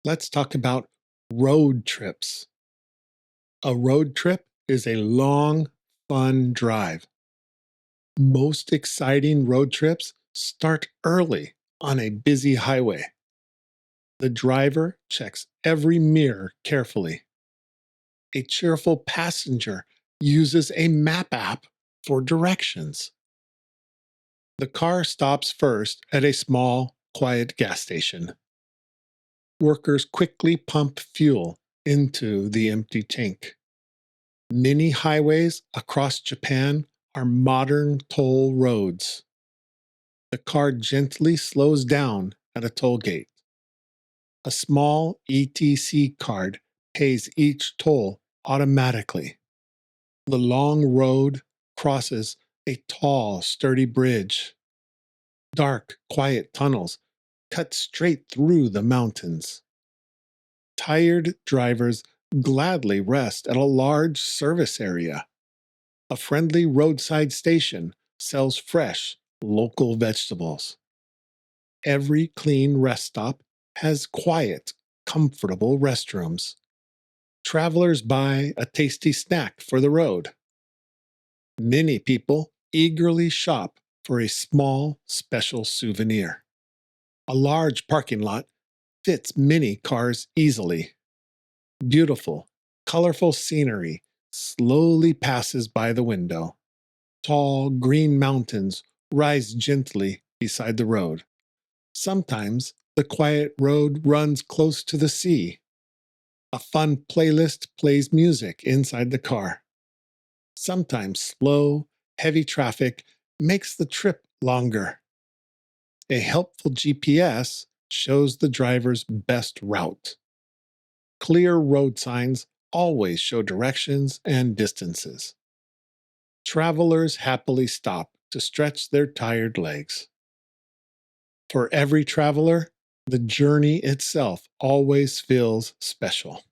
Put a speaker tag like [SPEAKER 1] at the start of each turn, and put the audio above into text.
[SPEAKER 1] let's talk about road trips. A road trip is a long, fun drive. Most exciting road trips start early on a busy highway. The driver checks every mirror carefully. A cheerful passenger uses a map app for directions. The car stops first at a small, quiet gas station. Workers quickly pump fuel into the empty tank. Many highways across Japan are modern toll roads. The car gently slows down at a toll gate. A small ETC card pays each toll automatically. The long road crosses a tall, sturdy bridge. Dark, quiet tunnels cut straight through the mountains. Tired drivers gladly rest at a large service area. A friendly roadside station sells fresh, local vegetables. Every clean rest stop has quiet, comfortable restrooms. Travelers buy a tasty snack for the road. Many people eagerly shop for a small, special souvenir. A large parking lot fits many cars easily. Beautiful, colorful scenery slowly passes by the window. Tall, green mountains rise gently beside the road. Sometimes the quiet road runs close to the sea. A fun playlist plays music inside the car. Sometimes slow, heavy traffic makes the trip longer. A helpful GPS shows the driver's best route. Clear road signs always show directions and distances. Travelers happily stop to stretch their tired legs. For every traveler, the journey itself always feels special.